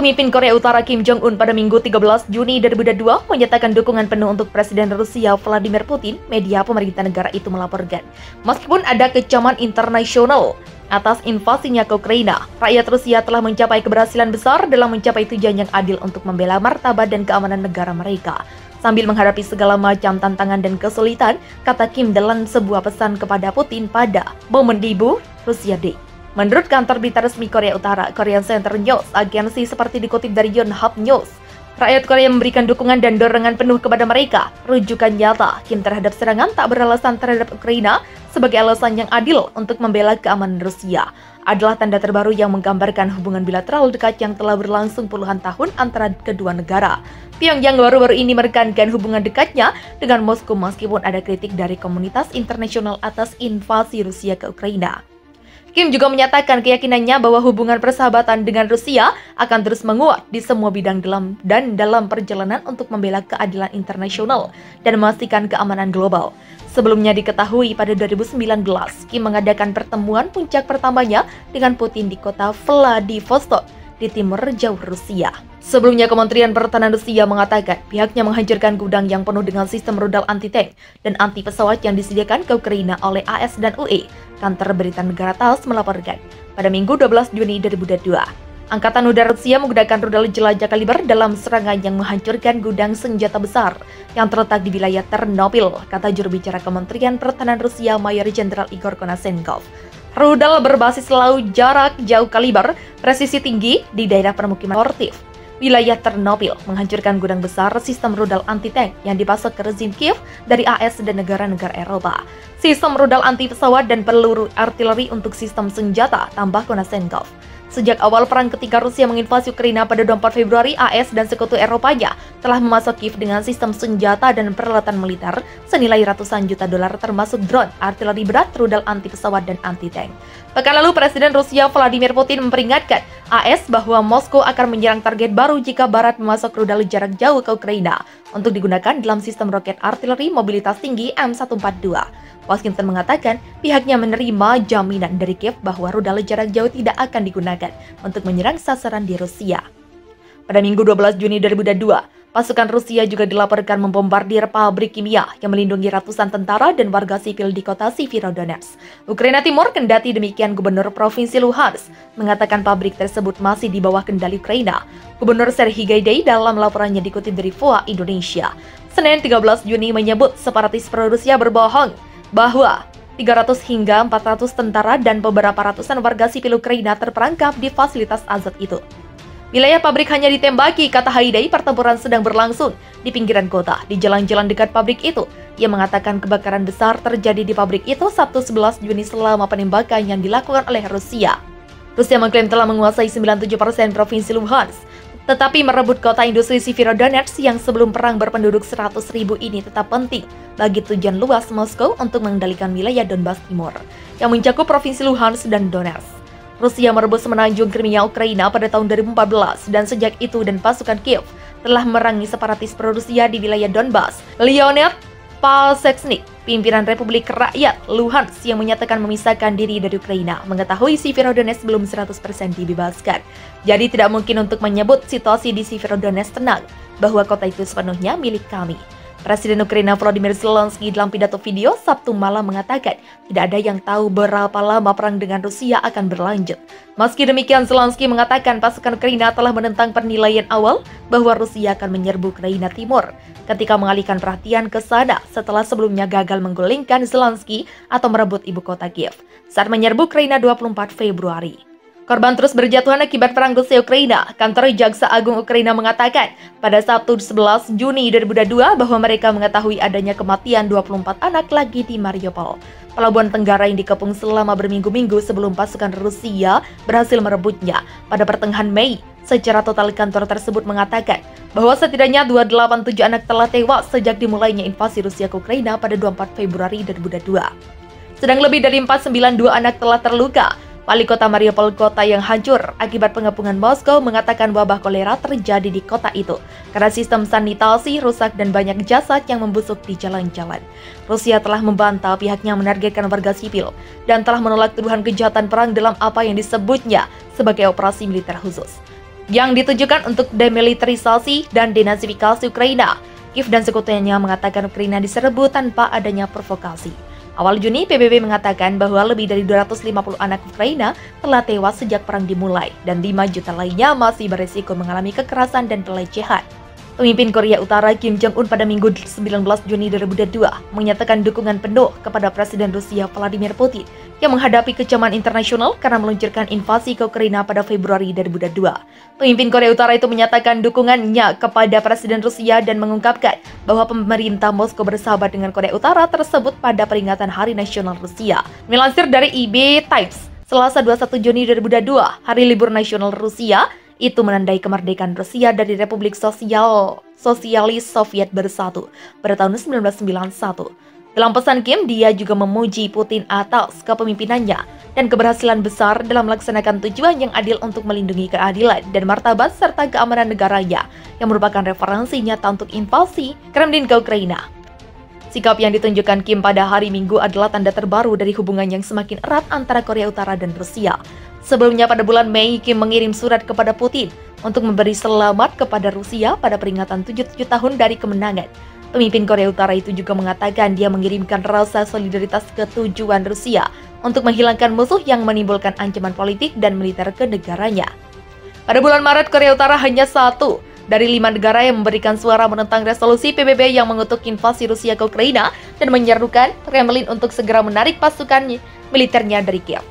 Pemimpin Korea Utara Kim Jong-un pada Minggu 13 Juni 2022 menyatakan dukungan penuh untuk Presiden Rusia Vladimir Putin, media pemerintah negara itu melaporkan. Meskipun ada kecaman internasional atas invasinya ke Ukraina, rakyat Rusia telah mencapai keberhasilan besar dalam mencapai tujuan yang adil untuk membela martabat dan keamanan negara mereka. Sambil menghadapi segala macam tantangan dan kesulitan, kata Kim dalam sebuah pesan kepada Putin pada momen debut Rusia Day. Menurut kantor berita resmi Korea Utara, Korean Center News Agency seperti dikutip dari Yonhap News, rakyat Korea memberikan dukungan dan dorongan penuh kepada mereka. Rujukan nyata Kim terhadap serangan tak beralasan terhadap Ukraina sebagai alasan yang adil untuk membela keamanan Rusia adalah tanda terbaru yang menggambarkan hubungan bilateral dekat yang telah berlangsung puluhan tahun antara kedua negara. Pyongyang baru-baru ini menekankan hubungan dekatnya dengan Moskow meskipun ada kritik dari komunitas internasional atas invasi Rusia ke Ukraina. Kim juga menyatakan keyakinannya bahwa hubungan persahabatan dengan Rusia akan terus menguat di semua bidang dalam perjalanan untuk membela keadilan internasional dan memastikan keamanan global. Sebelumnya diketahui pada 2019, Kim mengadakan pertemuan puncak pertamanya dengan Putin di kota Vladivostok di timur jauh Rusia. Sebelumnya, Kementerian Pertahanan Rusia mengatakan pihaknya menghancurkan gudang yang penuh dengan sistem rudal anti-tank dan anti-pesawat yang disediakan ke Ukraina oleh AS dan UE. Kantor berita negara TASS melaporkan pada Minggu 12 Juni 2022. Angkatan Udara Rusia menggunakan rudal jelajah kaliber dalam serangan yang menghancurkan gudang senjata besar yang terletak di wilayah Ternopil, kata juru bicara Kementerian Pertahanan Rusia Mayor Jenderal Igor Konashenkov. Rudal berbasis laut jarak jauh kaliber presisi tinggi di daerah permukiman sportif wilayah Ternopil menghancurkan gudang besar sistem rudal anti-tank yang dipasok ke rezim Kiev dari AS dan negara-negara Eropa. Sistem rudal anti-pesawat dan peluru artileri untuk sistem senjata, tambah Konashenkov. Sejak awal perang ketika Rusia menginvasi Ukraina pada 24 Februari, AS dan sekutu Eropanya telah memasok Kiev dengan sistem senjata dan peralatan militer senilai ratusan juta dolar termasuk drone, artileri berat, rudal anti-pesawat, dan anti-tank. Pekan lalu, Presiden Rusia Vladimir Putin memperingatkan AS bahwa Moskow akan menyerang target baru jika Barat memasok rudal jarak jauh ke Ukraina untuk digunakan dalam sistem roket artileri mobilitas tinggi M142. Washington mengatakan pihaknya menerima jaminan dari Kiev bahwa rudal jarak jauh tidak akan digunakan untuk menyerang sasaran di Rusia. Pada Minggu 12 Juni 2022, pasukan Rusia juga dilaporkan membombardir pabrik kimia yang melindungi ratusan tentara dan warga sipil di kota Severodonetsk, Ukraina Timur. Kendati demikian, Gubernur Provinsi Luhansk mengatakan pabrik tersebut masih di bawah kendali Ukraina. Gubernur Serhiy Gaidai dalam laporannya dikutip dari VOA Indonesia, Senin 13 Juni menyebut separatis pro-Rusia berbohong bahwa 300 hingga 400 tentara dan beberapa ratusan warga sipil Ukraina terperangkap di fasilitas Azot itu. Wilayah pabrik hanya ditembaki, kata Haidai. Pertempuran sedang berlangsung di pinggiran kota, di jalan-jalan dekat pabrik itu. Ia mengatakan kebakaran besar terjadi di pabrik itu Sabtu 11 Juni selama penembakan yang dilakukan oleh Rusia. Rusia mengklaim telah menguasai 97% provinsi Luhansk, tetapi merebut kota industri Severodonetsk yang sebelum perang berpenduduk 100.000 ini tetap penting bagi tujuan luas Moskow untuk mengendalikan wilayah Donbas Timur yang mencakup provinsi Luhansk dan Donetsk. Rusia merebut semenanjung Crimea Ukraina pada tahun 2014 dan sejak itu dan pasukan Kiev telah merangi separatis pro-Rusia di wilayah Donbas. Leonid Palsechnik, pimpinan Republik Rakyat Luhansk yang menyatakan memisahkan diri dari Ukraina, mengetahui Severodonetsk belum 100% dibebaskan. Jadi tidak mungkin untuk menyebut situasi di Severodonetsk tenang, bahwa kota itu sepenuhnya milik kami. Presiden Ukraina Volodymyr Zelensky dalam pidato video Sabtu malam mengatakan tidak ada yang tahu berapa lama perang dengan Rusia akan berlanjut. Meski demikian, Zelensky mengatakan pasukan Ukraina telah menentang penilaian awal bahwa Rusia akan menyerbu Ukraina Timur ketika mengalihkan perhatian ke sana setelah sebelumnya gagal menggulingkan Zelensky atau merebut ibu kota Kiev saat menyerbu Ukraina 24 Februari. Korban terus berjatuhan akibat perang Rusia-Ukraina. Kantor Jaksa Agung Ukraina mengatakan pada Sabtu 11 Juni 2022 bahwa mereka mengetahui adanya kematian 24 anak lagi di Mariupol, pelabuhan tenggara yang dikepung selama berminggu-minggu sebelum pasukan Rusia berhasil merebutnya pada pertengahan Mei. Secara total, kantor tersebut mengatakan bahwa setidaknya 287 anak telah tewas sejak dimulainya invasi Rusia ke Ukraina pada 24 Februari 2022. Sedang lebih dari 492 anak telah terluka. Wali kota Mariupol, kota yang hancur akibat pengepungan Moskow, mengatakan wabah kolera terjadi di kota itu karena sistem sanitasi rusak dan banyak jasad yang membusuk di jalan-jalan. Rusia telah membantah pihaknya menargetkan warga sipil dan telah menolak tuduhan kejahatan perang dalam apa yang disebutnya sebagai operasi militer khusus. yang ditujukan untuk demilitarisasi dan denazifikasi Ukraina. Kiev dan sekutunya mengatakan Ukraina diserbu tanpa adanya provokasi. Awal Juni, PBB mengatakan bahwa lebih dari 250 anak Ukraina telah tewas sejak perang dimulai, dan 5 juta lainnya masih berisiko mengalami kekerasan dan pelecehan. Pemimpin Korea Utara Kim Jong-un pada Minggu 19 Juni 2022 menyatakan dukungan penuh kepada Presiden Rusia Vladimir Putin yang menghadapi kecaman internasional karena meluncurkan invasi ke Ukraina pada Februari 2022. Pemimpin Korea Utara itu menyatakan dukungannya kepada Presiden Rusia dan mengungkapkan bahwa pemerintah Moskow bersahabat dengan Korea Utara tersebut pada peringatan Hari Nasional Rusia. Melansir dari IB Times, Selasa 21 Juni 2022, Hari Libur Nasional Rusia, itu menandai kemerdekaan Rusia dari Republik Sosialis Soviet Bersatu pada tahun 1991. Dalam pesan Kim, dia juga memuji Putin atas kepemimpinannya dan keberhasilan besar dalam melaksanakan tujuan yang adil untuk melindungi keadilan dan martabat serta keamanan negaranya, yang merupakan referensi nyata untuk invasi Kremlin ke Ukraina. Sikap yang ditunjukkan Kim pada hari Minggu adalah tanda terbaru dari hubungan yang semakin erat antara Korea Utara dan Rusia. Sebelumnya pada bulan Mei, Kim mengirim surat kepada Putin untuk memberi selamat kepada Rusia pada peringatan 77 tahun dari kemenangan. Pemimpin Korea Utara itu juga mengatakan dia mengirimkan rasa solidaritas ke tujuan Rusia untuk menghilangkan musuh yang menimbulkan ancaman politik dan militer ke negaranya. Pada bulan Maret, Korea Utara hanya satu dari 5 negara yang memberikan suara menentang resolusi PBB yang mengutuk invasi Rusia ke Ukraina dan menyerukan Kremlin untuk segera menarik pasukan militernya dari Kiev.